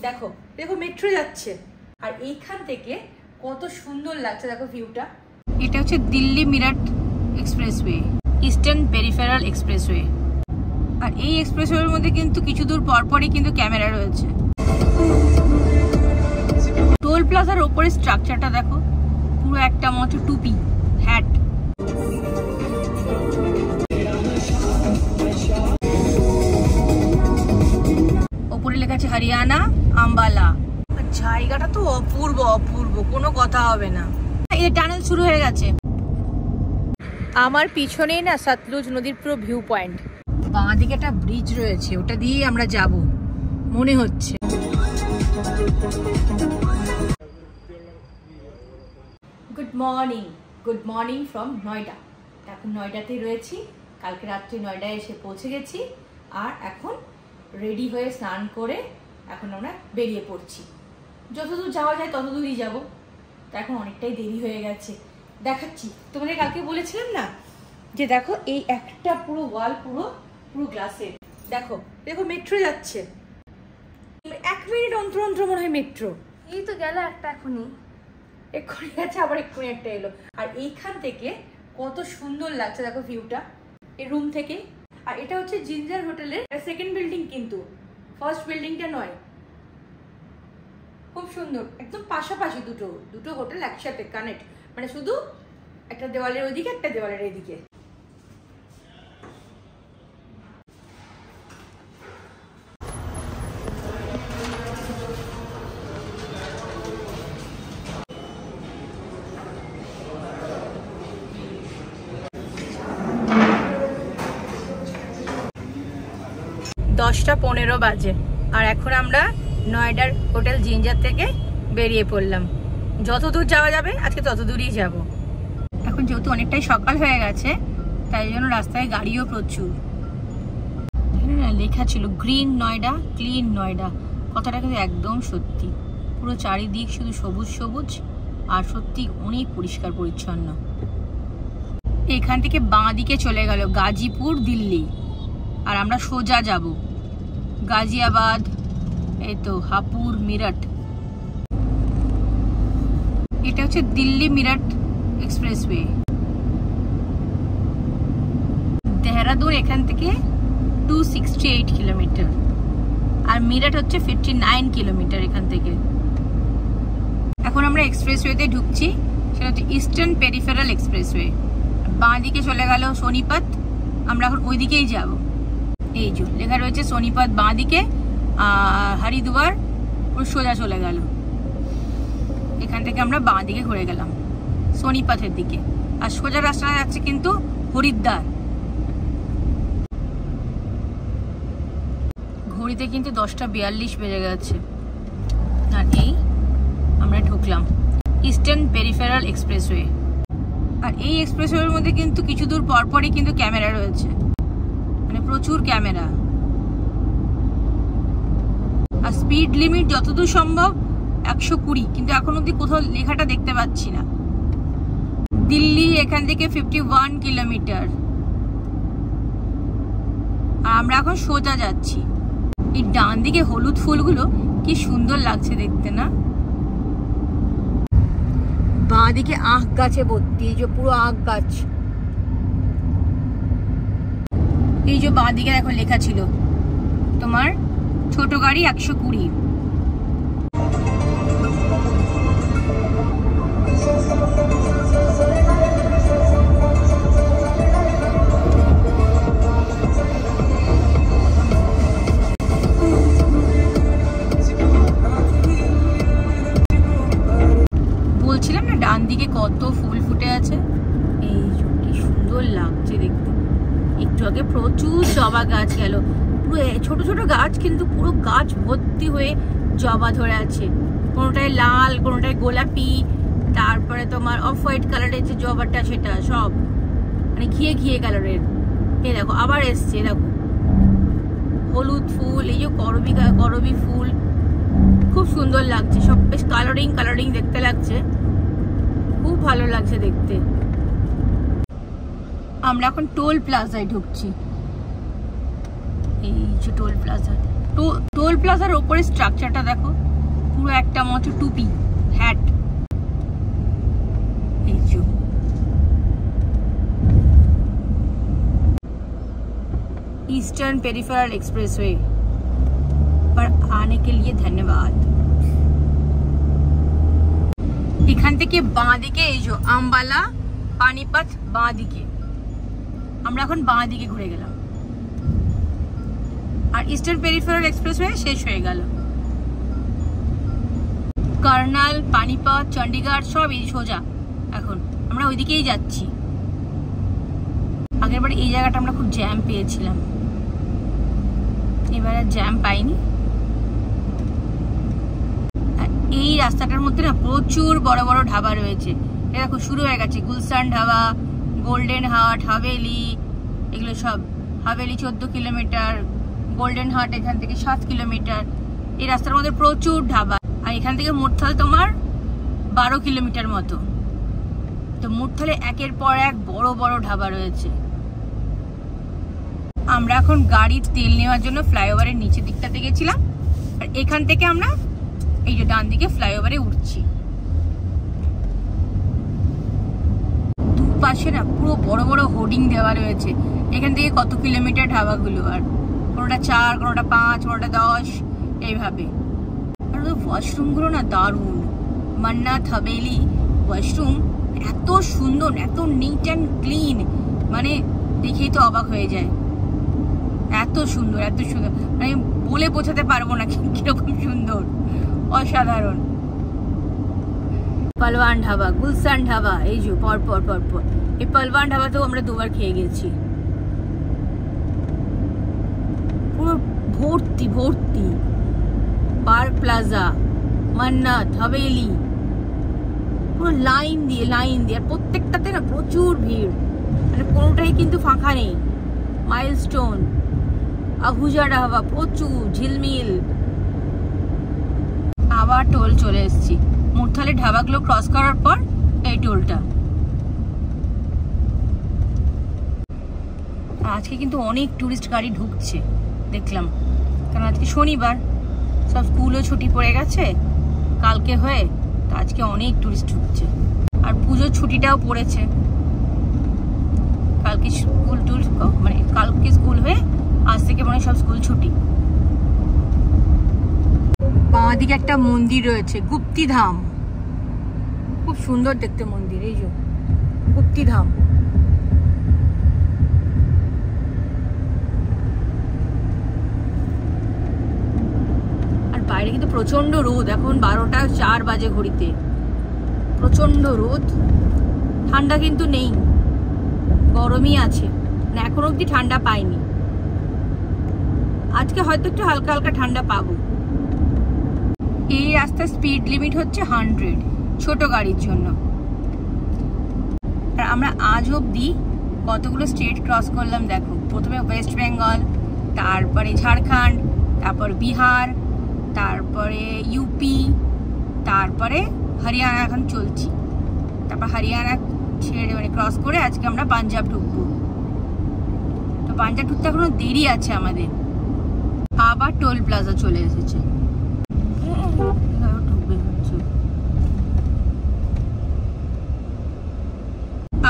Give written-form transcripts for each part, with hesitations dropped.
দেখো দেখো মেট্রো যাচ্ছে আর এইখান থেকে কত সুন্দর লাগছে দেখো ভিউটা। এটা হচ্ছে Delhi Meerut expressway, eastern peripheral expressway. আর এই এক্সপ্রেসওয়ের মধ্যে কিন্তু কিছু দূর পরপরই কিন্তু ক্যামেরা রয়েছে। টোল প্লাজার ওপরে স্ট্রাকচারটা দেখো, পুরো একটা মতো টুপি হ্যাট। ওপরে লেখা আছে হরিয়ানা আম্বালা। জায়গাটা তো অপূর্ব অপূর্ব, কোনো কথা হবে না। এই টানেল শুরু হয়ে গেছে। আমার পিছনেই না সতলুজ নদীর পুরো ভিউ পয়েন্ট। বাঁ দিকে একটা ব্রিজ রয়েছে, ওটা দিয়েই আমরা যাব মনে হচ্ছে। Good morning from Noida. এখন নয়ডাতেই রয়েছি, কালকে রাত্রে নয়ডায় এসে পৌঁছে গেছি। আর এখন রেডি হয়ে স্নান করে এখন আমরা বেরিয়ে পড়ছি। যতদূর যাওয়া যায় ততদূরই যাব, তো এখন অনেকটাই দেরি হয়ে গেছে। দেখাচ্ছি তোমাদের, কালকে বলেছিলাম না যে দেখো এই একটা পুরো ওয়াল পুরো গ্লাসের। দেখো দেখো মেট্রো যাচ্ছে, 1 মিনিট অন্তর অন্তর মনে হয় মেট্রো। এই তো গেল একটা, এক্ষুনি গেছে, আবার এক্ষুনি একটা এলো। আর এইখান থেকে কত সুন্দর লাগছে দেখো ভিউটা এই রুম থেকে। আর এটা হচ্ছে জিঞ্জার হোটেলের সেকেন্ড বিল্ডিং, কিন্তু ফার্স্ট বিল্ডিংটা নয়। খুব সুন্দর, একদম পাশাপাশি দুটো হোটেল একসাথে কানেক্ট, মানে শুধু একটা দেওয়ালের ওইদিকে একটা দেওয়ালের এইদিকে। দশটা 15 বাজে আর এখন আমরা নয়ডার হোটেল জিঞ্জার থেকে বেরিয়ে পড়লাম। যতদূর যাওয়া যাবে আজকে ততদূরই যাব। এখন যেহেতু অনেকটাই সকাল হয়ে গেছে, তাই জন্য রাস্তায় গাড়িও প্রচুর। লেখা ছিল গ্রিন নয়ডা ক্লিন নয়ডা, কথাটা কিন্তু একদম সত্যি। পুরো চারিদিক শুধু সবুজ সবুজ আর সত্যি অনেক পরিষ্কার পরিচ্ছন্ন। এখান থেকে বাঁ দিকে চলে গেল গাজীপুর দিল্লি, আর আমরা সোজা যাব গাজিয়াবাদ, এই তো হাপুর মিরাট। এটা হচ্ছে দিল্লি মিরাট এক্সপ্রেসওয়ে। দেহরাদুন এখান থেকে 268 কিলোমিটার আর মিরাট হচ্ছে 59 কিলোমিটার এখান থেকে। এখন আমরা এক্সপ্রেসওয়েতে ঢুকছি, সেটা হচ্ছে ইস্টার্ন পেরিফেরাল এক্সপ্রেসওয়ে। বাঁ দিকে চলে গেল সোনিপত, আমরা এখন ওই দিকেই যাব। এই যে লেখা রয়েছে সোনিপত বাঁ দিকে, হরিদ্বার পুরো সোজা চলে গেল। এখান থেকে আমরা বাঁ দিকে ঘুরে গেলাম সোনিপথের দিকে, আর সোজা রাস্তাটা যাচ্ছে কিন্তু হরিদ্বার। ঘড়িতে কিন্তু 10:42 বেজে গেছে। আর এই আমরা ঢুকলাম ইস্টার্ন পেরিফেরাল এক্সপ্রেসওয়ে। আর এই এক্সপ্রেসওয়ের মধ্যে কিন্তু কিছু দূর পরপরই কিন্তু ক্যামেরা রয়েছে, মানে প্রচুর ক্যামেরা। আর স্পিড লিমিট যতদূর সম্ভব 120, কিন্তু এখন অব্দি কোথাও লেখাটা দেখতে পাচ্ছি না। দিল্লি এখান থেকে 51 কিলোমিটার। আর আমরা এখন সোজা যাচ্ছি। এই ডান দিকে হলুদ ফুলগুলো কি সুন্দর লাগছে দেখতে না? বাঁ দিকে আখ গাছে ভর্তি, এই যে পুরো আখ গাছ। এই যে বাঁ দিকে দেখো লেখা ছিল তোমার ছোট গাড়ি 120। বলছিলাম না ডান দিকে কত ফুল ফুটে আছে, এই কি সুন্দর লাগছে দেখতে। একটু আগে প্রচুর জবা গাছ গেল, পুরো ছোট ছোট গাছ কিন্তু পুরো গাছ ভর্তি হয়ে জবা ধরে আছে। কোনোটায় লাল, কোনোটায় গোলাপি, তারপরে তোমার অফ হোয়াইট কালারের যে জবাটা সেটা সব মানে ঘিয়ে ঘিয়ে কালারের। এই দেখো আবার এসছে, দেখো হলুদ ফুল, এই যে করবি ফুল, খুব সুন্দর লাগছে সব, বেশ কালারিং দেখতে লাগছে, খুব ভালো লাগছে দেখতে। আমরা এখন টোল প্লাজায় ঢুকছি। এই যে টোল টোল প্লাজার ওপরে স্ট্রাকচারটা দেখো, পুরো একটা মতো টুপি হ্যাট। ईस्टर्न पेरिफेरल एक्सप्रेसवे पर आने के लिए धन्यवाद। এখান থেকে বাঁ দিকে এই যে আমবালা পানিপথ বাঁ দিকে, আমরা এখন বাঁ দিকে ঘুরে গেলাম আর ইস্টার্ন পেরিফেরাল এক্সপ্রেসওয়ে শেষ হয়ে গেল। কার্নাল, পানিপথ, চণ্ডীগড় সব এই সোজা, এখন আমরা ওইদিকেই যাচ্ছি। আগের বার এই জায়গাটা আমরা খুব জ্যাম পেয়েছিলাম, এবার আর জ্যাম পাইনি। এই রাস্তাটার মধ্যে না প্রচুর বড় বড় ধাবা রয়েছে। এটা খুব শুরু হয়ে গেছে, গুলশান ধাবা, গোল্ডেন হার্ট, হাভেলি, এগুলো সব। হাভেলি 14 কিলোমিটার, গোল্ডেন হার্ট এখান থেকে 7 কিলোমিটার। এই রাস্তার মধ্যে প্রচুর ধাবা। আর এখান থেকে মুরথাল তোমার 12 কিলোমিটার মতো। তো মুরথালে একের পর এক বড় বড় ধাবা রয়েছে। আমরা এখন গাড়ির তেল নেওয়ার জন্য ফ্লাইওভারের নিচের দিকটাতে গেছিলাম, আর এখান থেকে আমরা এই যে ডান দিকে ফ্লাইওভারে উঠছি। দুপাশে না পুরো বড় বড় হোর্ডিং দেওয়া রয়েছে, এখান থেকে কত কিলোমিটার ধাবাগুলো, আর কোনোটা 4, কোনোটা 5, কোনোটা 10 এইভাবে। আর ওয়াশরুম গুলো না দারুণ। মান্নাত হাভেলি ওয়াশরুম এত সুন্দর, এত নিট অ্যান্ড ক্লিন, মানে দেখেই তো অবাক হয়ে যায়। এত সুন্দর, এত সুন্দর, আমি বলে বোঝাতে পারবো না কিরকম সুন্দর, অসাধারণ। পালওয়ান ধাবা, গুলশান ধাবা, এই যে পরপর পরপর। এই পালওয়ান ধাবাতেও আমরা 2বার খেয়ে গেছি। পুরো ভর্তি ভর্তি। পার্ক প্লাজা, মান্নাত হাভেলি, পুরো লাইন দিয়ে লাইন দিয়ে, আর প্রত্যেকটাতে না প্রচুর ভিড়, মানে কোনোটাই কিন্তু ফাঁকা নেই। মাইলস্টোন, আহুজা ধাবা, প্রচুর ঝিলমিল। আবার টোল চলে এসেছি। মুরথালের ধাবাগুলো ক্রস করার পর এই টোলটা। আজকে কিন্তু অনেক টুরিস্ট গাড়ি ঢুকছে দেখলাম, কারণ আজকে শনিবার, সব স্কুলও ছুটি পড়ে গেছে কালকে হয়ে, তো আজকে অনেক টুরিস্ট ঢুকছে। আর পুজোর ছুটিটাও পড়েছে, কালকে স্কুল টুল, মানে কালকে স্কুল হয়ে আজ থেকে মনে হয় সব স্কুল ছুটি। বাঁ দিকে একটা মন্দির রয়েছে, গুপ্তিধাম, খুব সুন্দর দেখতে মন্দির। এই যে গুপ্তিধাম। আর বাইরে কিন্তু প্রচন্ড রোদ, এখন 12টা 4 বাজে ঘড়িতে, প্রচন্ড রোদ। ঠান্ডা কিন্তু নেই, গরমই আছে, না এখন অব্দি ঠান্ডা পাইনি। আজকে হয়তো একটু হালকা হালকা ঠান্ডা পাবো। এই রাস্তার স্পিড লিমিট হচ্ছে 100 ছোট গাড়ির জন্য। আর আমরা আজ অব্দি কতগুলো স্টেট ক্রস করলাম দেখো। প্রথমে ওয়েস্ট বেঙ্গল, তারপরে ঝাড়খণ্ড, তারপর বিহার, তারপরে ইউপি, তারপরে হরিয়ানা এখন চলছি। তারপর হরিয়ানা ছেড়ে মানে ক্রস করে আজকে আমরা পাঞ্জাব ঢুকবো। তো পাঞ্জাব ঢুকতে এখনো দেরি আছে আমাদের। আবার টোল প্লাজা চলে এসেছে।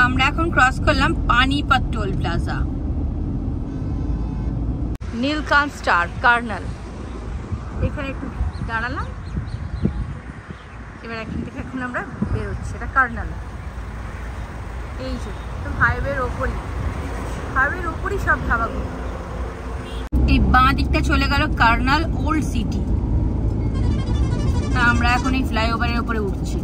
আমরা এখন ক্রস করলাম Panipat toll plaza. Neelkanth star, Karnal, এখানে একটু দাঁড়ালাম। এবার এখান থেকে এখন আমরা বেরোচ্ছি, এটা কার্নাল। এই যে হাইওয়ের ওপরই সব ধাবাগুলো। এই বাঁ দিকটা চলে গেল কার্নাল ওল্ড সিটি। আমরা এখন এই ফ্লাইওভারের উপরে উঠছি।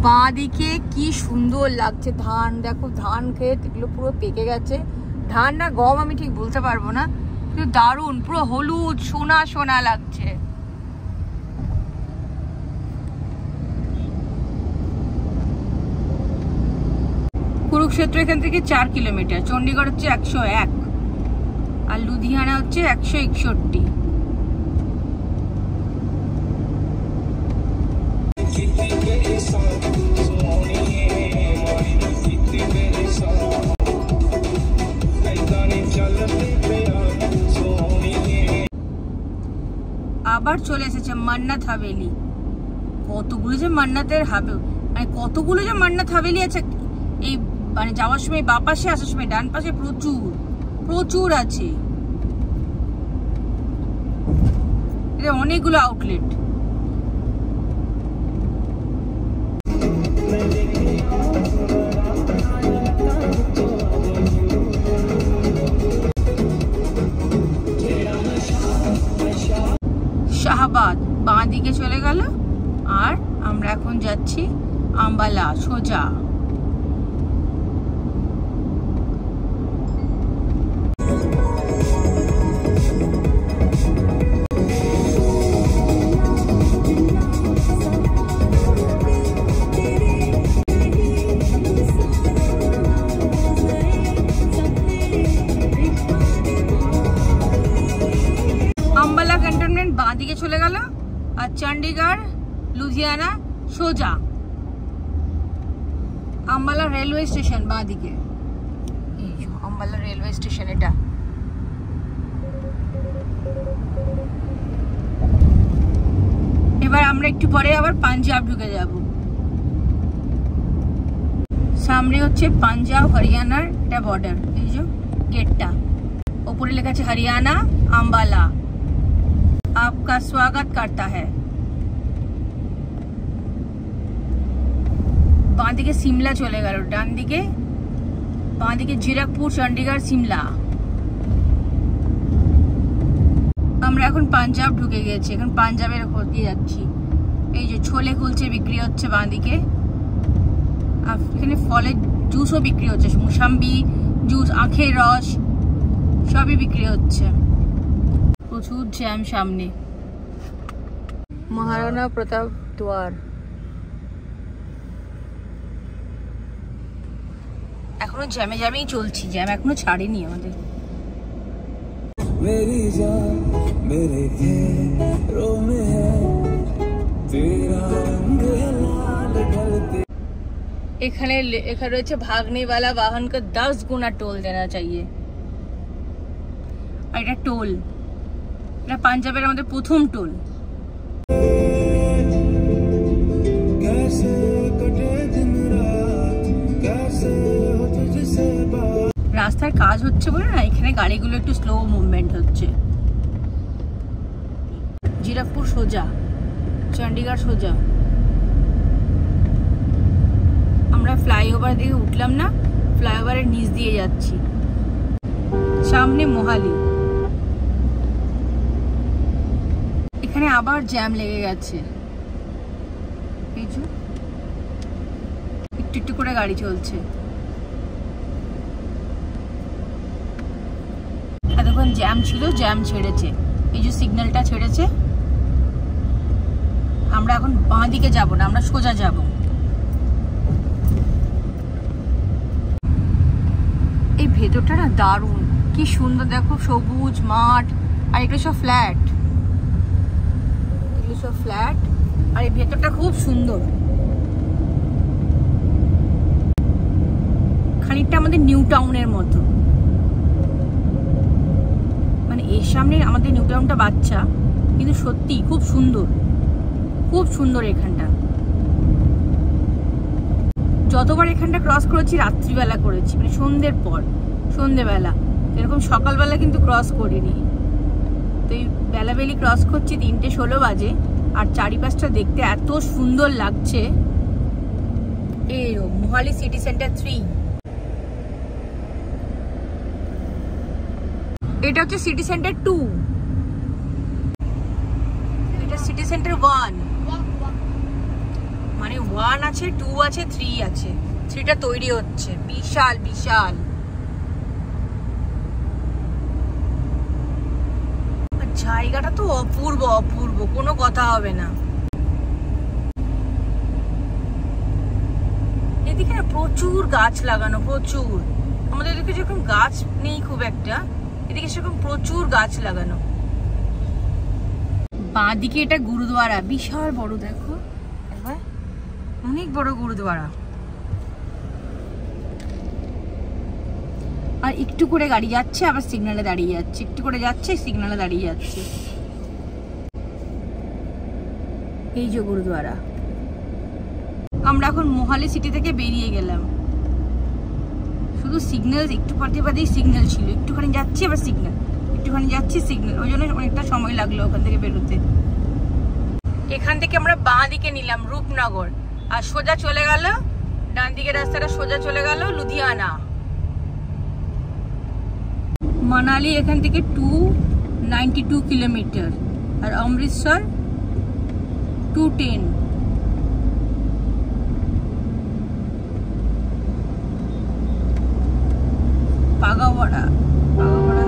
বাঁ দিকে কি সুন্দর লাগছে ধান, দেখো ধান ক্ষেত, এগুলো পুরো পেকে গেছে। ধান না গম আমি ঠিক বলতে পারবো না, কিন্তু দারুণ, পুরো হলুদ সোনা সোনা লাগছে। কুরুক্ষেত্র এখান থেকে 4 কিলোমিটার, চণ্ডীগড় হচ্ছে 101। আর লুধিয়ানা হচ্ছে 161। আবার চলে এসেছে মান্নাত হাভেলি। কতগুলো যে মান্নাতের মানে কতগুলো যে মান্নাত হাভেলি আছে এই মানে যাওয়ার সময় বাঁ পাশে, আসার সময় ডান পাশে প্রচুর প্রচুর আছে। এটা অনেকগুলো আউটলেট। শাহবাদ বাঁ দিকে চলে গেল, আর আমরা এখন যাচ্ছি আম্বালা সোজা। আম্বালা ক্যান্টনমেন্ট বাঁ দিকে চলে গেল, আর চণ্ডীগড় লুধিয়ানা সোজা। আম্বালা রেলওয়ে স্টেশন বাঁ দিকে, এই আম্বালা রেলওয়ে স্টেশন। এটা এবার আমরা একটু পরে আবার পাঞ্জাব ঢুকে যাব। সামনে হচ্ছে পাঞ্জাব হরিয়ানার এটা বর্ডার। এই যে গেটটা, ওপরে লেখা আছে হরিয়ানা আম্বালা आपका स्वागत करता है। বাঁ দিকে সিমলা চলে গেল, ডান দিকে বাঁ দিকে জিরাকপুর, চণ্ডীগড়, সিমলা। আমরা এখন পাঞ্জাব ঢুকে গেছি, এখন পাঞ্জাবের ওপর দিয়ে যাচ্ছি। এই যে ছোলে কুলচে বিক্রি হচ্ছে বাঁ দিকে, আর এখানে ফলের জুসও বিক্রি হচ্ছে, মুসাম্বি জুস, আখের রস সবই বিক্রি হচ্ছে। প্রচুর জ্যাম সামনে। মহারানা প্রতাপ দ্বার, এখনো জ্যামে জ্যামেই চলছি, জ্যাম এখনো ছাড়েনি আমাদের। मेरी जान मेरे घेरों में है तेरा रंग लाल ढलते। এখানে রয়েছে भागने वाला वाहन को 10 गुना टोल देना चाहिए। আর এটা টোল, এটা পাঞ্জাবের আমাদের প্রথম টোল। রাস্তার কাজ হচ্ছে বলে না, এখানে গাড়িগুলো একটু স্লো মুভমেন্ট হচ্ছে। জিরাকপুর সোজা, চণ্ডীগড় সোজা। আমরা ফ্লাইওভার দিকে উঠলাম না, ফ্লাইওভারের নিচ দিয়ে যাচ্ছি। সামনে মোহালি। এখানে আবার জ্যাম লেগে গেছে, একটু একটু করে গাড়ি চলছে। এতক্ষণ জ্যাম ছিল, জ্যাম ছেড়েছে, এই যে সিগন্যালটা ছেড়েছে। আমরা এখন বাঁ দিকে যাব না, আমরা সোজা যাব। এই ভেতরটা না দারুণ, কি সুন্দর দেখো, সবুজ মাঠ, আর এগুলো সব ফ্ল্যাট, এগুলো সব ফ্ল্যাট, আর এই ভেতরটা খুব সুন্দর। খানিকটা আমাদের নিউ টাউনের মতো, মানে এর সামনে আমাদের নিউ টাউনটা বাচ্চা, কিন্তু সত্যি খুব সুন্দর, খুব সুন্দর এখানটা। যতবার এখানটা ক্রস করেছি রাত্রিবেলা করেছি, মানে সন্ধ্যের পর, সন্ধ্যেবেলা, এরকম সকালবেলা কিন্তু ক্রস করিনি। তো এই বেলাবেলি ক্রস করছি, 3:16 বাজে, আর চারিপাশটা দেখতে এত সুন্দর লাগছে। এই মোহালি সিটি সেন্টার 3, এটা হচ্ছে সিটি সেন্টার 2, এটা সিটি সেন্টার 1, মানে 1 আছে, 2 আছে, 3 আছে। 3টা তৈরি হচ্ছে, বিশাল বিশাল। জায়গাটা তো অপূর্ব অপূর্ব, কোনো কথা হবে না। এদিকে প্রচুর গাছ লাগানো, প্রচুর। আমাদের এদিকে যেরকম গাছ নেই খুব একটা, এদিকে সেরকম প্রচুর গাছ লাগানো। বাঁ দিকে এটা গুরুদুয়ারা, বিশাল বড়, দেখো একবার, অনেক বড় গুরুদুয়ারা। আর একটু করে গাড়ি যাচ্ছে, আবার সিগন্যালে দাঁড়িয়ে যাচ্ছে, একটু করে যাচ্ছে, সিগন্যালে দাঁড়িয়ে যাচ্ছে। এই যে গুরুদুয়ারা। আমরা এখন মোহালি সিটি থেকে বেরিয়ে গেলাম, শুধু সিগন্যাল, একটু বাদেই সিগন্যাল ছিল, একটুখানি যাচ্ছি আবার সিগন্যাল, একটুখানি যাচ্ছি সিগন্যাল, ওই জন্য অনেকটা সময় লাগলো ওখান থেকে বেরোতে। এখান থেকে আমরা বাঁ দিকে নিলাম রূপনগর, আর সোজা চলে গেল, ডান দিকের রাস্তাটা সোজা চলে গেল লুধিয়ানা। মানালি এখান থেকে 292 কিলোমিটার, আর অমৃতসর 210। পাগাওয়াড়া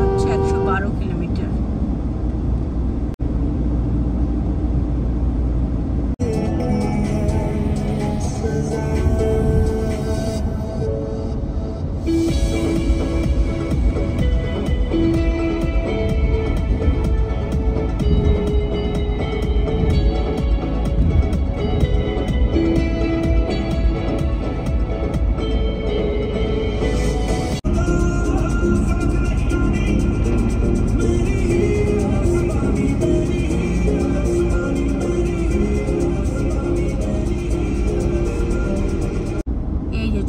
হচ্ছে 112 কিলোমিটার।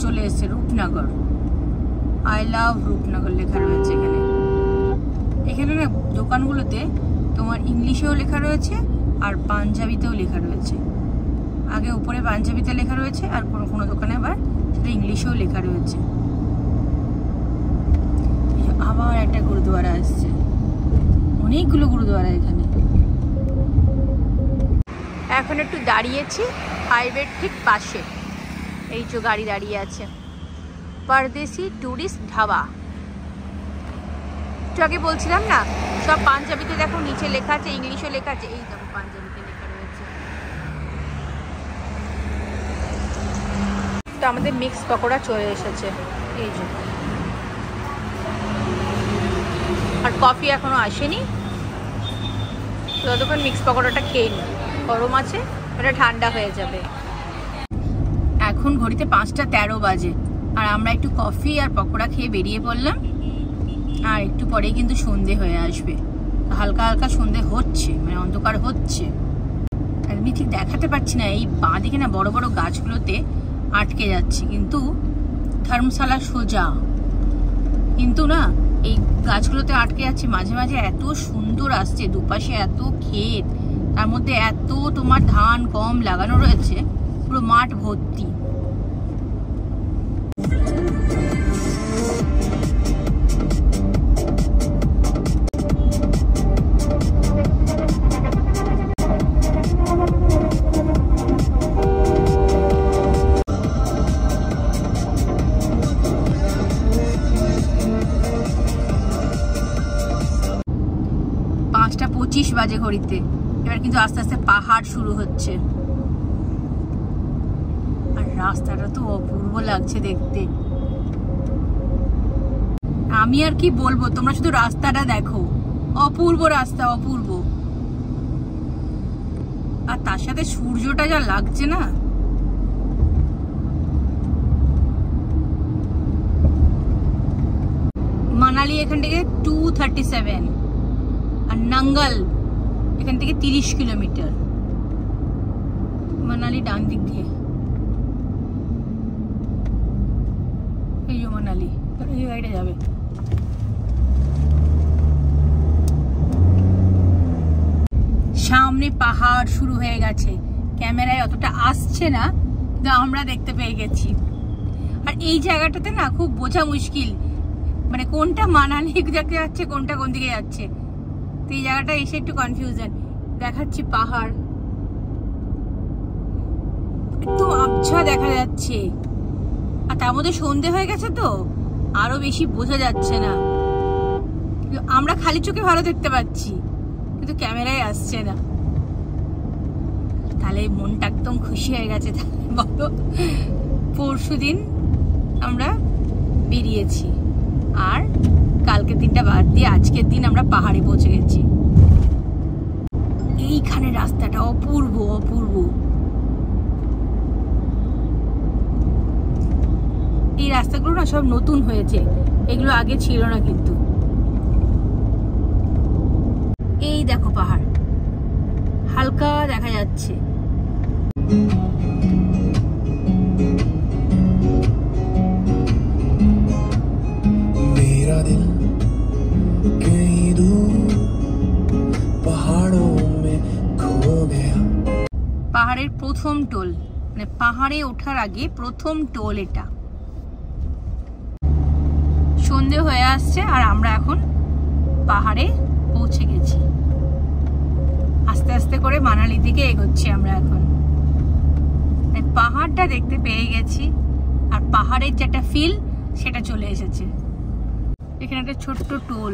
চলে এসেছে রূপনগর, আই লাভ রূপনগর লেখা রয়েছে এখানে। এখানে না দোকানগুলোতে তোমার ইংলিশেও লেখা রয়েছে আর পাঞ্জাবিতেও লেখা রয়েছে। আগে উপরে পাঞ্জাবিতে লেখা রয়েছে, আর কোনো কোনো দোকানে আবার সেটা ইংলিশেও লেখা রয়েছে। আবার একটা গুরুদুয়ারা আসছে, অনেকগুলো গুরুদুয়ারা এখানে। এখন একটু দাঁড়িয়েছি হাইওয়ের ঠিক পাশে, এই যে গাড়ি দাঁড়িয়ে আছে, পরদেশি টুরিস্ট ধাবা। একটু আগে বলছিলাম না, সব পাঞ্জাবিতে দেখো নিচে লেখা আছে, ইংলিশও লেখা আছে, এই দেখো পাঞ্জাবিতে লেখা রয়েছে। তো আমাদের মিক্স পকোড়া চলে এসেছে, এই যে, আর কফি এখনো আসেনি। তো ততক্ষণ মিক্স পকোড়াটা খেয়ে নিই, গরম আছে, এটা ঠান্ডা হয়ে যাবে। এখন ঘড়িতে 5টা 13 বাজে, আর আমরা একটু কফি আর পকোড়া খেয়ে বেরিয়ে পড়লাম। আর একটু পরেই কিন্তু সন্ধে হয়ে আসবে, হালকা হালকা সন্ধে হচ্ছে, মানে অন্ধকার হচ্ছে। আমি ঠিক দেখাতে পারছি না, এই বাঁ দিকে না বড় বড় গাছগুলোতে আটকে যাচ্ছে, কিন্তু ধর্মশালা সোজা, কিন্তু না এই গাছগুলোতে আটকে যাচ্ছে। মাঝে মাঝে এত সুন্দর আসছে, দুপাশে এত ক্ষেত, তার মধ্যে এত তোমার ধান গম লাগানো রয়েছে, পুরো মাঠ ভর্তি। পাঁচটা 25 বাজে ঘড়িতে। এবার কিন্তু আস্তে আস্তে পাহাড় শুরু হচ্ছে, আর রাস্তাটা তো অপূর্ব লাগছে দেখতে। আমি আর কি বলবো, তোমরা শুধু রাস্তাটা দেখো, অপূর্ব রাস্তা, অপূর্ব। আর তার সাথে সূর্যটা যা লাগছে না, মানালি এখান থেকে 237, আর নাঙ্গল এখান থেকে 30 কিলোমিটার। মানালি ডান দিক দিয়ে, এই যে মানালি, এই গাড়িটা যাবে। সামনে পাহাড় শুরু হয়ে গেছে, ক্যামেরায় অতটা আসছে না, কিন্তু আমরা দেখতে পেয়ে গেছি। আর এই জায়গাটাতে না খুব বোঝা মুশকিল, মানে কোনটা মানালি দিকে যাচ্ছে, কোনটা কোন দিকে যাচ্ছে। তো এই জায়গাটা এসে একটু কনফিউশন। দেখাচ্ছি পাহাড়, একদম আবছা দেখা যাচ্ছে, আর তার মধ্যে সন্ধে হয়ে গেছে তো আরো বেশি বোঝা যাচ্ছে না। আমরা খালি চোখে ভালো দেখতে পাচ্ছি, কিন্তু ক্যামেরায় আসছে না। তাহলে মনটা একদম খুশি হয়ে গেছে। বলো, পরশুদিন আমরা বেরিয়েছি, আর কালকের দিনটা বাদ দিয়ে আজকের দিন আমরা পাহাড়ে পৌঁছে গেছি। এইখানে রাস্তাটা অপূর্ব অপূর্ব। এই রাস্তাগুলো না সব নতুন হয়েছে, এগুলো আগে ছিল না কিন্তু। এই দেখো পাহাড় হালকা দেখা যাচ্ছে। मेरा दिल कहीं दूर पहाड़ों में खो गया। পাহাড়ের প্রথম টোল, মানে পাহাড়ে ওঠার আগে প্রথম টোল এটা। সন্ধে হয়ে আসছে আর আমরা এখন পাহাড়ে পৌঁছে গেছি। আস্তে আস্তে করে মানালির দিকে এগোচ্ছি আমরা এখন। পাহাড়টা দেখতে পেয়ে গেছি আর পাহাড়ের যেটা ফিল সেটা চলে এসেছে। এখানে একটা ছোট্ট টোল,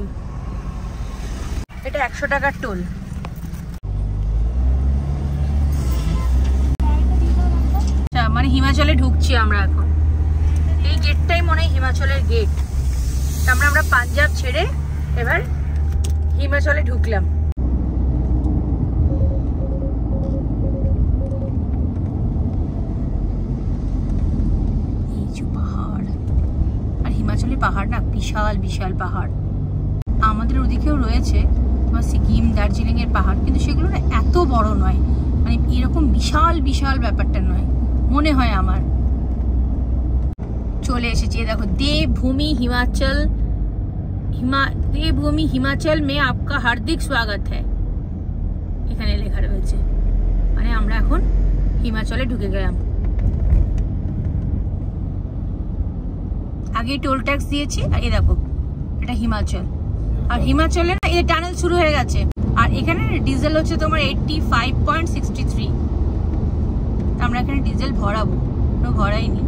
এটা 100 টাকার টোল। মানে হিমাচলে ঢুকছি আমরা এখন। এই গেটটাই মনে হয় হিমাচলের গেট। আমরা পাঞ্জাব ছেড়ে এবার হিমাচলে ঢুকলাম। পাহাড় আর হিমাচলের পাহাড় না বিশাল বিশাল পাহাড়। আমাদের ওদিকেও রয়েছে সিকিম, দার্জিলিং এর পাহাড়, কিন্তু সেগুলো না এত বড় নয়, মানে এরকম বিশাল বিশাল ব্যাপারটা নয় মনে হয় আমার। চলে এসেছি, দেখো देवभूमि हिमाचल, देवभूमि हिमाचल में आपका हार्दिक स्वागत है এখানে লেখা রয়েছে। মানে আমরা এখন হিমাচলে ঢুকে গেলাম। আগে টোল ট্যাক্স দিয়েছি আর এই দেখো এটা হিমাচল। আর হিমাচলে না এই টানেল শুরু হয়ে গেছে। আর এখানে ডিজেল হচ্ছে তোমার 85.63। আমরা এখানে ডিজেল ভরাবো, কোনো ভরাইনি।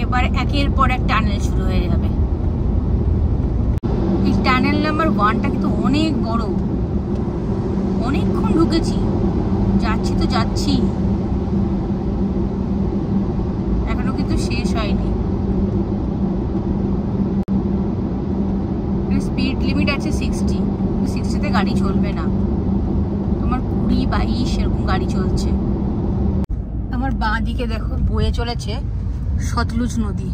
এবারে একের পর এক টানেল শুরু হয়ে যাবে। এই টানেল নাম্বার 1টা কিন্তু অনেক বড়, অনেকক্ষণ ঢুকেছি, যাচ্ছি তো যাচ্ছি, এখনো কিন্তু শেষ হয়নি। স্পিড লিমিট আছে 60, 60তে গাড়ি চলবে না, তোমার 20-22 এরকম গাড়ি চলছে। আমার বাঁ দিকে দেখো বয়ে চলেছে সতলুজ নদী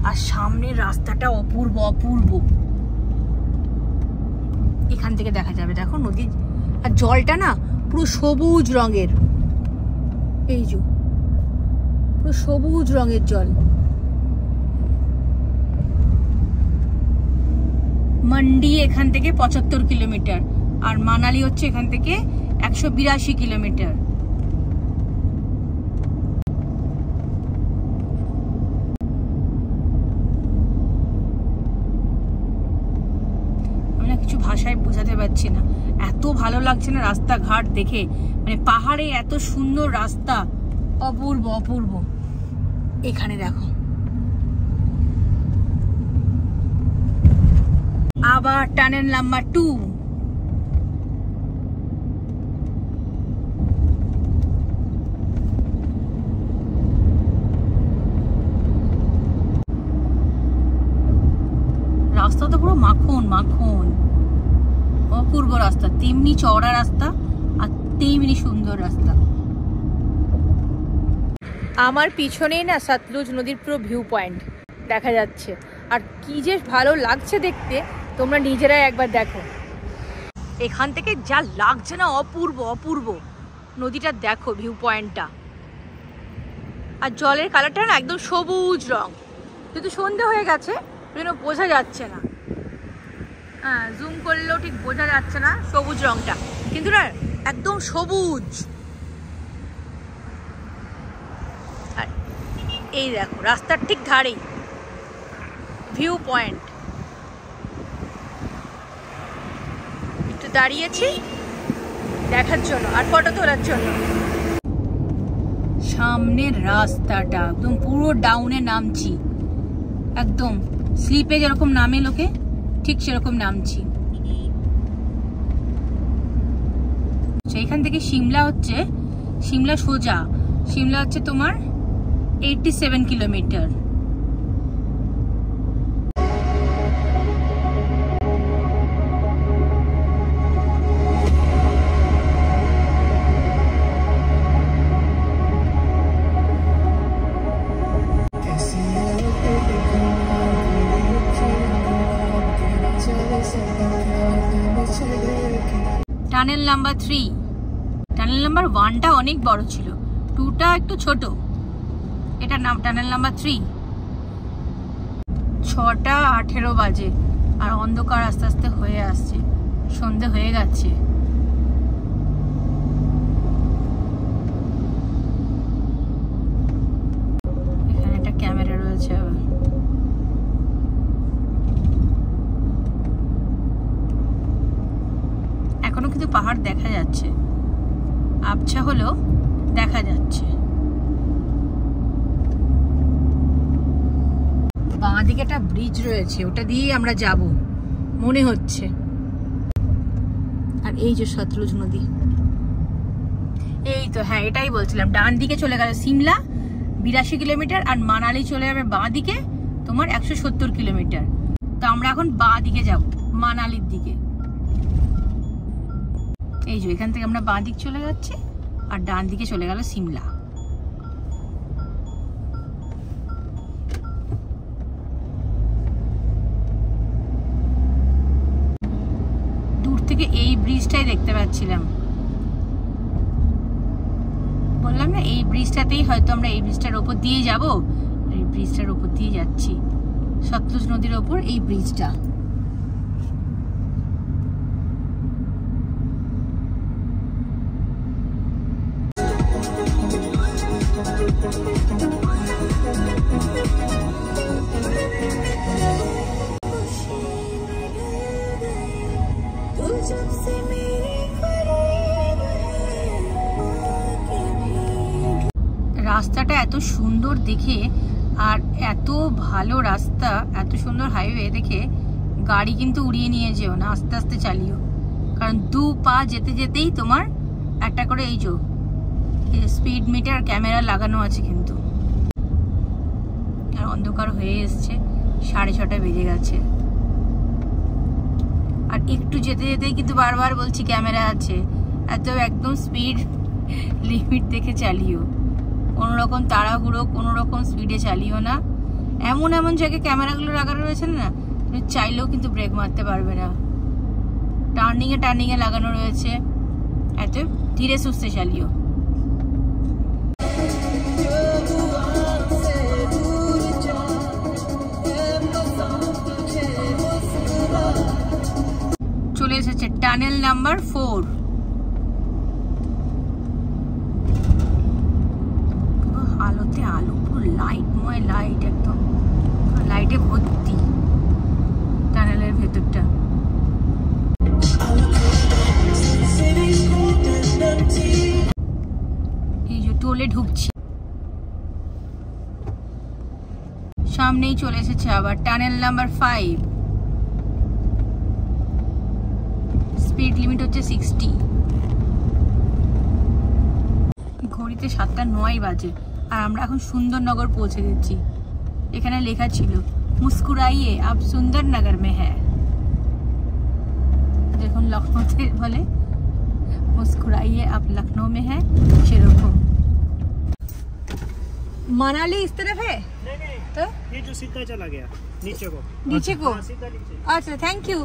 আর সামনের রাস্তাটা অপূর্ব অপূর্ব। এখান থেকে দেখা যাবে দেখো নদী, আর জলটা না পুরো সবুজ রঙের। এই যে পুরো সবুজ রঙের জল। মান্ডি এখান থেকে 75 কিলোমিটার আর মানালি হচ্ছে এখান থেকে 182 কিলোমিটার। কিছু ভাষায় বোঝাতে পারছি না, এত ভালো লাগছে না রাস্তাঘাট দেখে। মানে পাহাড়ে এত সুন্দর রাস্তা, অপূর্ব অপূর্ব। এখানে দেখো আবার টানেল নাম্বার 2। রাস্তা তো পুরো মাখন মাখন, অপূর্ব রাস্তা, তেমনি চওড়া রাস্তা আর তেমনি সুন্দর রাস্তা। আমার পিছনেই না সতলুজ নদীর পুরো ভিউ পয়েন্ট দেখা যাচ্ছে, আর কি যে ভালো লাগছে দেখতে, তোমরা নিজেরাই একবার দেখো। এখান থেকে যা লাগছে না অপূর্ব অপূর্ব। নদীটা দেখো, ভিউ পয়েন্টটা, আর জলের কালারটা না একদম সবুজ রং, কিন্তু সন্ধে হয়ে গেছে যেন বোঝা যাচ্ছে না। হ্যাঁ, জুম করলেও ঠিক বোঝা যাচ্ছে না সবুজ রংটা, কিন্তু না একদম সবুজ। আর এই দেখো রাস্তার ঠিক ধারেই ভিউ পয়েন্ট। একটু দাঁড়িয়েছি দেখার জন্য আর ফটো তোলার জন্য। সামনের রাস্তাটা একদম পুরো ডাউনে নামছি, একদম স্লিপে যেরকম নামে লোকে ঠিক সেরকম নামছি। এইখান থেকে সিমলা হচ্ছে, সিমলা সোজা সিমলা হচ্ছে তোমার 87 kilometre. Tunnel number 3। Tunnel number 1টা অনেক বড় ছিল, 2টা একটু ছোট, এটা নাম টানেল নাম্বার 3। 6টা 18 বাজে আর অন্ধকার আস্তে আস্তে হয়ে আসছে, সন্ধে হয়ে গেছে। এখানে একটা ক্যামেরা রয়েছে। এখনো কিন্তু পাহাড় দেখা যাচ্ছে, আবছা হলো দেখা যাচ্ছে। বাঁ দিকে একটা ব্রিজ রয়েছে, ওটা দিয়ে আমরা যাব মনে হচ্ছে। আর এই যে সতলুজ নদী, এই তো, হ্যাঁ এটাই বলছিলাম। ডান দিকে চলে গেল সিমলা 82 কিলোমিটার, আর মানালি চলে যাবে বাঁ দিকে তোমার 170 কিলোমিটার। তো আমরা এখন বাঁ দিকে যাব, মানালির দিকে। এই যে এখান থেকে আমরা বাঁ দিক চলে যাচ্ছি, আর ডান দিকে চলে গেল সিমলা। দূর থেকে এই ব্রিজটাই দেখতে পাচ্ছিলাম, বললাম না এই ব্রিজটাতেই হয়তো আমরা এই ব্রিজটার ওপর দিয়ে যাব। এই ব্রিজটার ওপর দিয়ে যাচ্ছি, সতলুজ নদীর ওপর এই ব্রিজটা। রাস্তাটা এত সুন্দর দেখে, আর এত ভালো রাস্তা, এত সুন্দর হাইওয়ে দেখে গাড়ি কিন্তু উড়িয়ে নিয়ে যেও না, আস্তে আস্তে চালিও। কারণ 2 পা যেতে যেতেই তোমার একটা করে এই যে স্পিড মিটার ক্যামেরা লাগানো আছে কিন্তু। আর অন্ধকার হয়ে এসছে, 6:30 বেজে গেছে। আর একটু যেতে যেতেই কিন্তু বারবার বলছি ক্যামেরা আছে, এত একদম স্পিড লিমিট দেখে চালিও। কোনোরকম তাড়াহুড়ো, কোনোরকম স্পিডে চালিও না। এমন এমন জায়গায় ক্যামেরাগুলো লাগানো রয়েছে না, তুমি চাইলেও কিন্তু ব্রেক মারতে পারবে না। টার্নিংয়ে লাগানো রয়েছে, এত ধীরে সুস্থে চালিও। চলে এসেছে টানেল নাম্বার 4। আলোতে আলো, পুরো লাইটময় লাইট, একদম লাইটে ভর্তি টানেলের ভেতরটা। এই যে টোলে ঢুকছি, সামনেই চলে এসেছে আবার টানেল নাম্বার 5। স্পিড লিমিট হচ্ছে 60। ঘড়িতে 7:09 বাজে, আর আমরা এখন সুন্দরনগর পৌঁছে গেছি। এখানে লেখা ছিল মুস্কুরাইয়ে আপ সুন্দরনগর মে হ্যাঁ। দেখুন লখনৌতে বলে मुस्कुराइए आप लखनऊ में है, सेरकम। मनाली इस तरफ है? नहीं, तो ये जो सीधा चला गया नीचे को, सीधा नीचे। अच्छा, थैंक यू।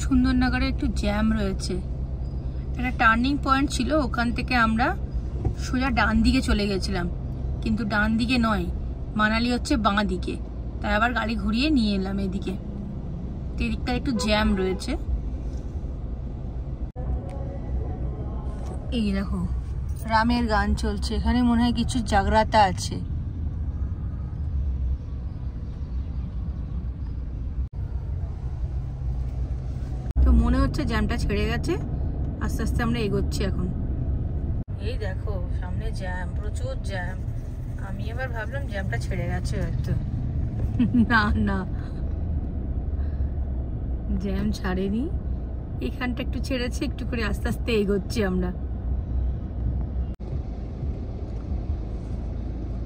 সুন্দরনগরে একটু জ্যাম রয়েছে, একটা টার্নিং পয়েন্ট ছিল, ওখান থেকে আমরা সোজা ডান দিকে চলে গেছিলাম, কিন্তু ডান দিকে নয়, মানালি হচ্ছে বাঁ দিকে, তাই আবার গাড়ি ঘুরিয়ে নিয়ে এলাম এদিকে। এদিকটা একটু জ্যাম রয়েছে। এই দেখো রামের গান চলছে, এখানে মনে হয় কিছু জাগরাতা আছে। তো মনে হচ্ছে জ্যামটা ছেড়ে গেছে, আস্তে আস্তে আমরা এগোচ্ছি এখন। এই দেখো সামনে জ্যাম, প্রচুর জ্যাম। আমি এবার ভাবলাম জ্যামটা ছেড়ে গেছে হয়তো, না না জ্যাম ছাড়েনি, এখানটা একটু ছেড়েছে, একটু করে আস্তে আস্তে এগোচ্ছি আমরা।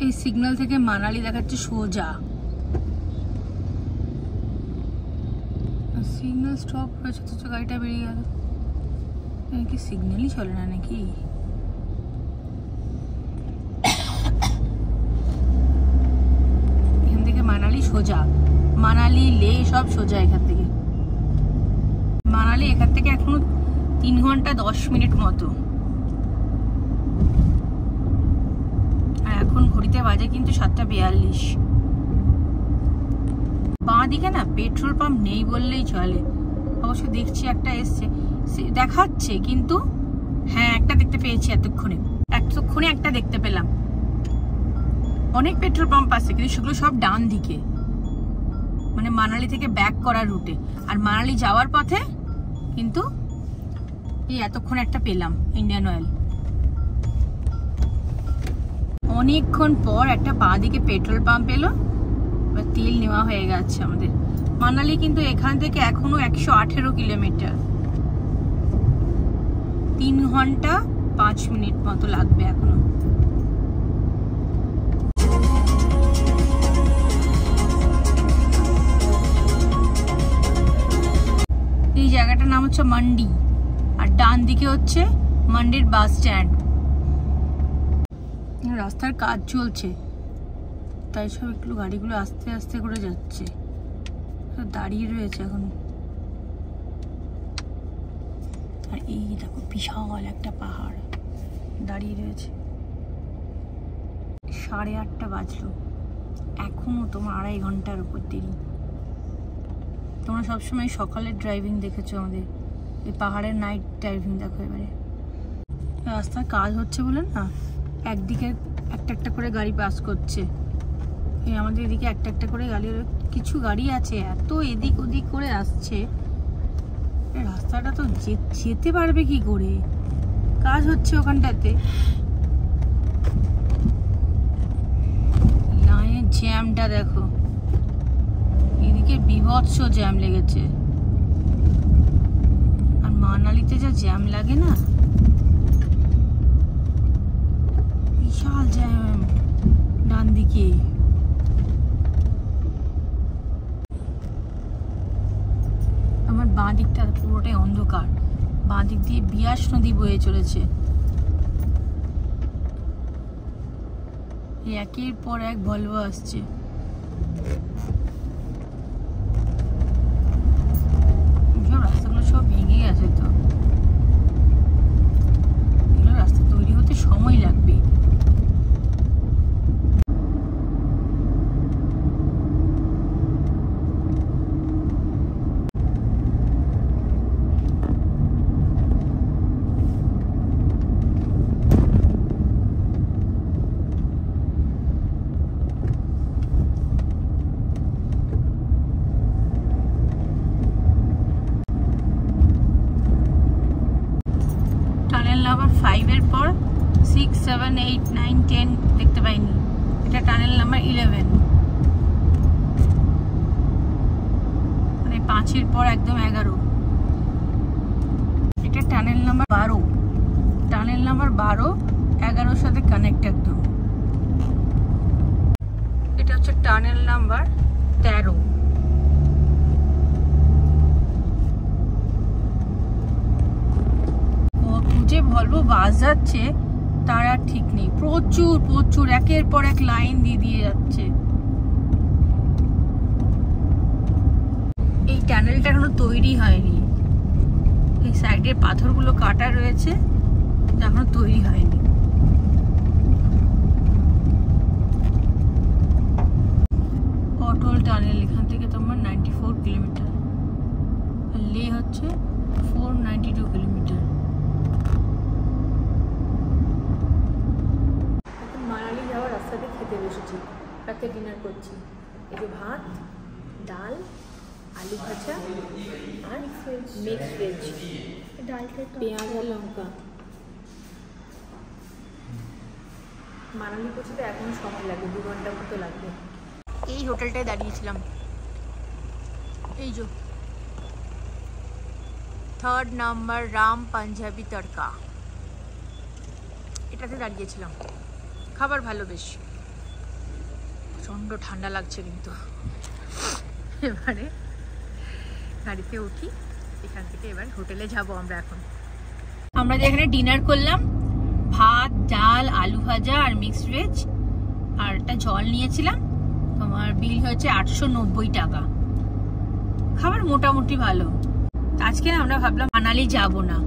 এই সিগন্যাল থেকে মানালি দেখাচ্ছে সোজা, সিগন্যাল স্টপ হয়েছে তো গাড়িটা বেরিয়ে গেল। কি সিগন্যালই চলে না নাকি? এখান থেকে মানালি সোজা, মানালি লে সব সোজা এখান থেকে। মানালি এখান থেকে এখনো 3 ঘন্টা 10 মিনিট মতো। আর এখন ঘড়িতে বাজে কিন্তু 7:42। বাঁ দিকে না পেট্রোল পাম্প নেই বললেই চলে। অবশ্য দেখছি একটা এসছে, দেখাচ্ছে কিন্তু হ্যাঁ একটা দেখতে পেয়েছি এতক্ষণে একটা দেখতে পেলাম। অনেক পেট্রোল পাম্প আছে কিন্তু সেগুলো সব ডান দিকে, মানে মানালি থেকে ব্যাক করার রুটে। আর মানালি যাওয়ার পথে কিন্তু এই এতক্ষণ একটা পেলাম ইন্ডিয়ান অয়েল। অনেকক্ষণ পর একটা বাঁ দিকে পেট্রোল পাম্প এলো, এবার তেল নেওয়া হয়ে গেছে আমাদের। মানালি কিন্তু এখান থেকে এখনো 118 কিলোমিটার, 3 ঘন্টা 5 মিনিট মতো লাগবে এখনো। এই জায়গাটার নাম হচ্ছে মান্ডি, আর ডান দিকে হচ্ছে মান্ডির বাস স্ট্যান্ড। রাস্তার কাজ চলছে তাই সব একটু গাড়িগুলো আস্তে আস্তে করে যাচ্ছে, দাঁড়িয়ে রয়েছে এখন। আর এই দেখো বিশাল একটা পাহাড় দাঁড়িয়ে রয়েছে। 8:30 বাজলো, এখনো তোমার 2.5 ঘন্টার উপর দেরি। তোমরা সবসময় সকালের ড্রাইভিং দেখেছো আমাদের, এই পাহাড়ের নাইট ড্রাইভিং দেখো। এবারে রাস্তার কাজ হচ্ছে বলে না একদিকে একটা একটা করে গাড়ি পাস করছে, এই আমাদের এদিকে একটা একটা করে গাড়ি, কিছু গাড়ি আছে এত এদিক ওদিক করে আসছে, রাস্তাটা তো যেতে পারবে কি করে, কাজ হচ্ছে ওখানটাতে। লাইনের জ্যামটা দেখো, এদিকে বিভৎস জ্যাম লেগেছে। আর মানালিতে যা জ্যাম লাগে না, বিশাল জ্যাম ডান দিকে। আমার বাঁ দিকটা পুরোটাই অন্ধকার, বাঁ দিক দিয়ে বিয়াস নদী বয়ে চলেছে। একের পর এক ভলভো আসছে। রাস্তাগুলো সব ভেঙে গেছে, তো এগুলো রাস্তা তৈরি হতে সময় লাগবে। নাম্বার 5 এর পর 6, 7, 8, 9, 10 দেখতে পাইনি। এটা টানেল নাম্বার 11, মানে 5 এর পর একদম 11। এটা টানেল নাম্বার 12, টানেল নাম্বার 12 11 সাথে কানেক্ট একদম। এটা হচ্ছে টানেল নাম্বার 13। যে ভলভো বাস যাচ্ছে তার আর ঠিক নেই, প্রচুর প্রচুর একের পর এক লাইন দিয়ে যাচ্ছে। এই টানেলটা এখনো তৈরি হয়নি, এই সাইডের পাথরগুলো কাটা রয়েছে, এখনো তৈরি হয়নি। অটল টানেল এখান থেকে তোমার 94 কিলোমিটার, আর লে হচ্ছে 492 কিলোমিটার। মানালি যাওয়ার রাস্তাতে খেতে বসেছি, রাতে ডিনার করছি। এই যে ভাত, ডাল, আলু ভাজা আর মিক্সড ভেজ, ডালটা পেঁয়াজ আর লঙ্কা। মানালি পৌঁছতে এখনো সময় লাগবে, 2 ঘন্টার মতো লাগবে। এই হোটেলটায় দাঁড়িয়েছিলাম, এই যে 3rd নাম্বার রাম পাঞ্জাবি তড়কা, এটাতে দাঁড়িয়েছিলাম। খাবার ভালো, বেশ প্রচণ্ড ঠান্ডা লাগছে কিন্তু। এবারে গাড়িতে উঠি, এখান থেকে এবার হোটেলে যাব আমরা। এখন আমরা যে এখানে ডিনার করলাম, ভাত, ডাল, আলু ভাজা আর মিক্সড ভেজ, আর একটা জল নিয়েছিলাম, তোমার বিল হয়েছে 890 টাকা। খাবার মোটামুটি ভালো, আজকে না আমরা ভাবলাম মানালি যাব না,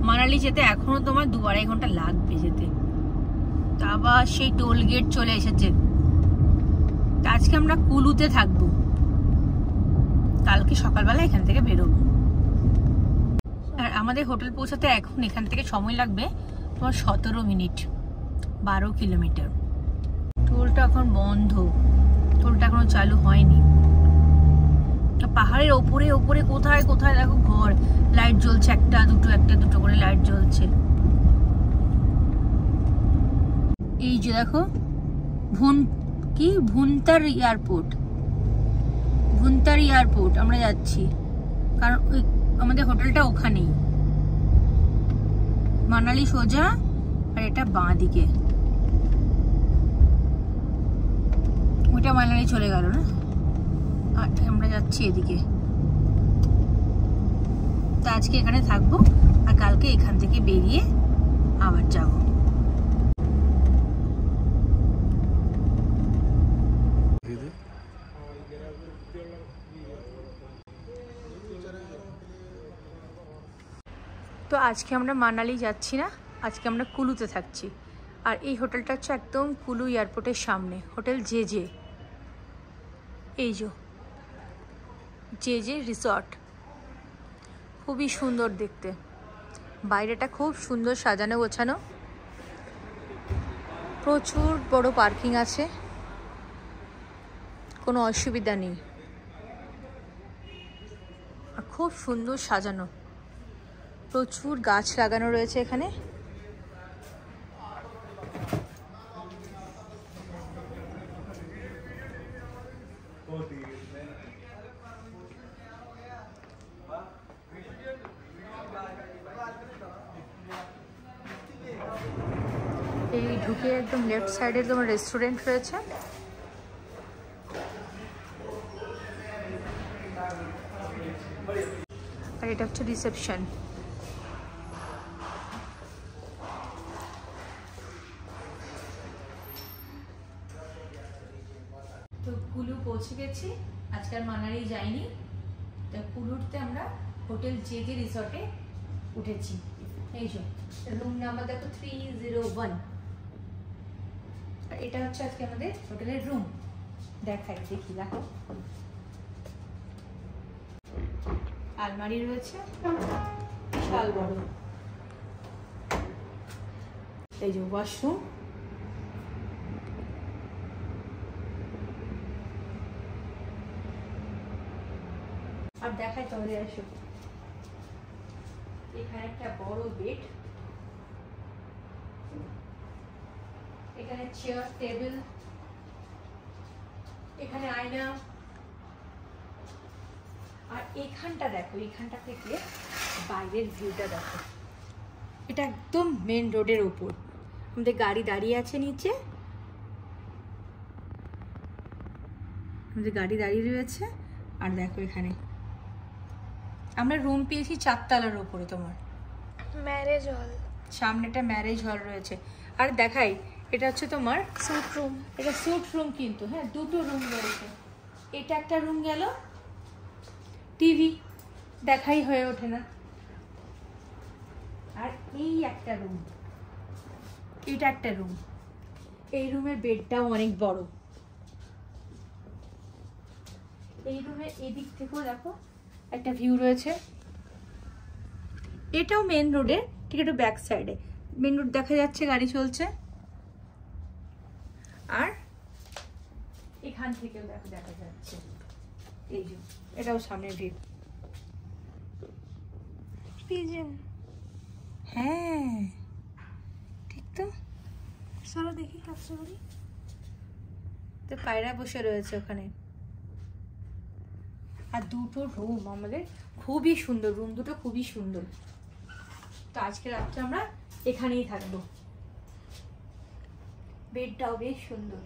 মানালি যেতে এখনো তোমার 2-2.5 ঘন্টা লাগবে যেতে, তা আবার সেই টোল গেট চলে এসেছে। আজকে আমরা কুলুতে থাকবো, কালকে সকালবেলা এখান থেকে বেরোবো। আর আমাদের হোটেল পৌঁছাতে এখন এখান থেকে সময় লাগবে তোমার 17 মিনিট, 12 কিলোমিটার। টোলটা এখন বন্ধ, টোলটা এখনো চালু হয়নি। পাহাড়ের ওপরে ওপরে কোথায় কোথায় দেখো ঘর, লাইট জ্বলছে একটা দুটো করে লাইট জ্বলছে। এই যে দেখো ভুন্তার এয়ারপোর্ট আমরা যাচ্ছি, কারণ আমাদের হোটেলটা ওখানেই। মানালি সোজা, আর এটা বাঁ দিকে, ওইটা মানালি চলে গেল না, আর আমরা যাচ্ছি এদিকে। তো আজকে এখানে থাকবো, আর কালকে এখান থেকে বেরিয়ে আবার যাব। তো আজকে আমরা মানালি যাচ্ছি না, আজকে আমরা কুলুতে থাকছি। আর এই হোটেলটা হচ্ছে একদম কুলু এয়ারপোর্টের সামনে, হোটেল জে এই জে রিসর্ট। খুবই সুন্দর দেখতে, বাইরেটা খুব সুন্দর সাজানো গোছানো, প্রচুর বড় পার্কিং আছে, কোনো অসুবিধা নেই, আর খুব সুন্দর সাজানো, প্রচুর গাছ লাগানো রয়েছে এখানে। এই ঢুকে একদম লেফট সাইডে তোমার রেস্টুরেন্ট রয়েছে, আর এটা হচ্ছে রিসেপশন। তো কুলু পৌঁছে গেছি, আজকে আর মানালি যাইনি। তো কুলুতে আমরা হোটেল জে রিসর্টে উঠেছি। এই যে রুম নাম্বার দেখো 301, আর এটা হচ্ছে আজকে আমাদের হোটেলের রুম। দেখি দেখো, আলমারি রয়েছে বিশাল বড়, এই যে ওয়াশরুম, আর দেখাই তাহলে আসো। এখানে একটা বড় বেড, এখানে চেয়ার টেবিল, এখানে আয়না, আর এখানটা দেখো, এখানটা থেকে বাইরের ভিউটা দেখো। এটা একদম মেন রোডের উপর, আমাদের গাড়ি দাঁড়িয়ে আছে নিচে, আমাদের গাড়ি দাঁড়িয়ে রয়েছে। আর দেখো এখানে আমরা রুম পেয়েছি 4 তলার উপরে, তোমার ম্যারেজ হল, সামনেটা ম্যারেজ হল রয়েছে। আর দেখাই, এটা হচ্ছে তোমার স্যুট রুম, এটা স্যুট রুম কিন্তু, হ্যাঁ 2টো রুম রয়েছে। এটা একটা রুম গেল, টিভি দেখাই হয়ে ওঠে না। আর এই একটা রুম, এটা একটা রুম, এই রুমের বেডটাও অনেক বড়। এই রুমের এদিক থেকেও দেখো একটা ভিউ রয়েছে, এটাও মেন রোডে, ঠিক একটু ব্যাক সাইডে মেন রোড দেখা যাচ্ছে, গাড়ি চলছে। আর এখান থেকেও দেখা যাচ্ছে, এই যে এটাও সামনের ভিউ। পিজন, হ্যাঁ ঠিক তো, চলো দেখি কাছে করি। তো পায়রা বসে রয়েছে ওখানে। আর 2টো রুম আমাদের, খুবই সুন্দর রুম দুটো, খুবই সুন্দর। তো আজকে রাত্রে আমরা এখানেই থাকবো, বেডটাও বেশ সুন্দর।